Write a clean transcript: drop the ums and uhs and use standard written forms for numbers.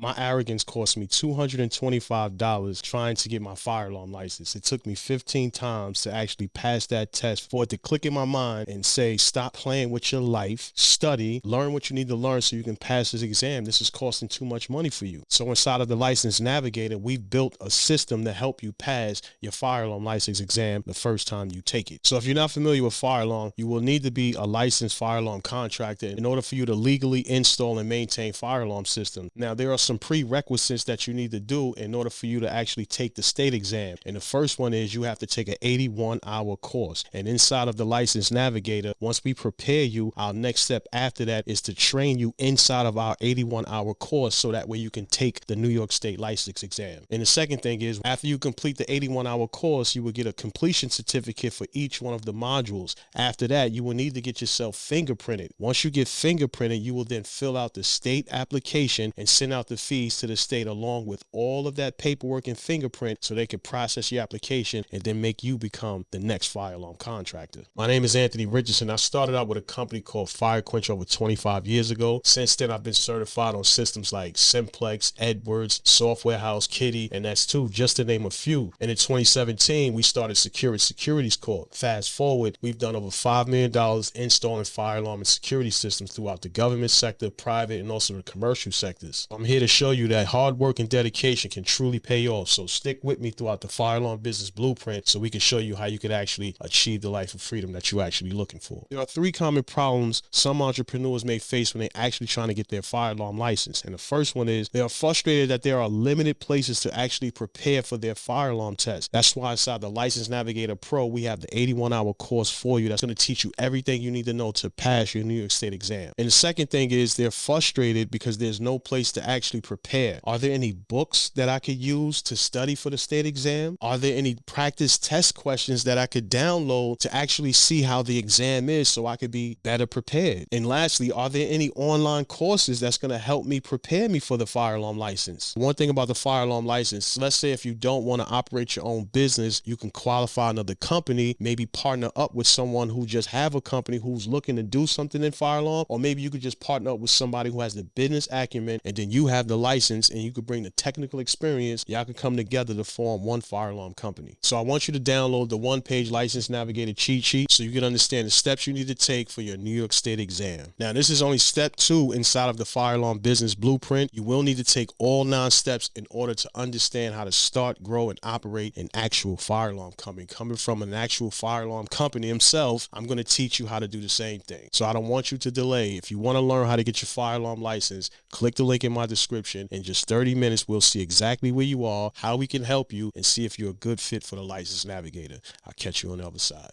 My arrogance cost me $225 trying to get my fire alarm license. It took me 15 times to actually pass that test for it to click in my mind and say, stop playing with your life, study, learn what you need to learn so you can pass this exam. This is costing too much money for you. So inside of the License Navigator, we've built a system to help you pass your fire alarm license exam the first time you take it. So if you're not familiar with fire alarm, you will need to be a licensed fire alarm contractor in order for you to legally install and maintain fire alarm systems. Now, there are some prerequisites that you need to do in order for you to actually take the state exam. And the first one is you have to take an 81-hour course. And inside of the License Navigator, once we prepare you, our next step after that is to train you inside of our 81-hour course so that way you can take the New York State license exam. And the second thing is after you complete the 81-hour course, you will get a completion certificate for each one of the modules. After that, you will need to get yourself fingerprinted. Once you get fingerprinted, you will then fill out the state application and send out the fees to the state along with all of that paperwork and fingerprint so they can process your application and then make you become the next fire alarm contractor. My name is Anthony Richardson. I started out with a company called Fire Quench over 25 years ago. Since then, I've been certified on systems like Simplex, Edwards, Software House, Kitty, and that's two, just to name a few. And in 2017, we started Securities Corp. Fast forward, we've done over $5 million installing fire alarm and security systems throughout the government sector, private, and also the commercial sectors. I'm here to show you that hard work and dedication can truly pay off. So stick with me throughout the fire alarm business blueprint so we can show you how you could actually achieve the life of freedom that you're actually looking for. There are three common problems some entrepreneurs may face when they're actually trying to get their fire alarm license. And the first one is they are frustrated that there are limited places to actually prepare for their fire alarm test. That's why inside the License Navigator Pro, we have the 81-hour course for you that's going to teach you everything you need to know to pass your New York State exam. And the second thing is they're frustrated because there's no place to actually prepare. Are there any books that I could use to study for the state exam? Are there any practice test questions that I could download to actually see how the exam is so I could be better prepared? And lastly, are there any online courses that's going to help me prepare me for the fire alarm license? One thing about the fire alarm license, let's say if you don't want to operate your own business, you can qualify another company, maybe partner up with someone who just have a company who's looking to do something in fire alarm, or maybe you could just partner up with somebody who has the business acumen and then you have the license and you could bring the technical experience. Y'all can come together to form one fire alarm company. So I want you to download the one-page License Navigator cheat sheet so you can understand the steps you need to take for your New York State exam. Now, this is only step 2 inside of the fire alarm business blueprint. You will need to take all 9 steps in order to understand how to start, grow, and operate an actual fire alarm company. Coming from an actual fire alarm company himself, I'm going to teach you how to do the same thing. So I don't want you to delay. If you want to learn how to get your fire alarm license, click the link in my description. In just 30 minutes, we'll see exactly where you are, how we can help you, and see if you're a good fit for the License Navigator. I'll catch you on the other side.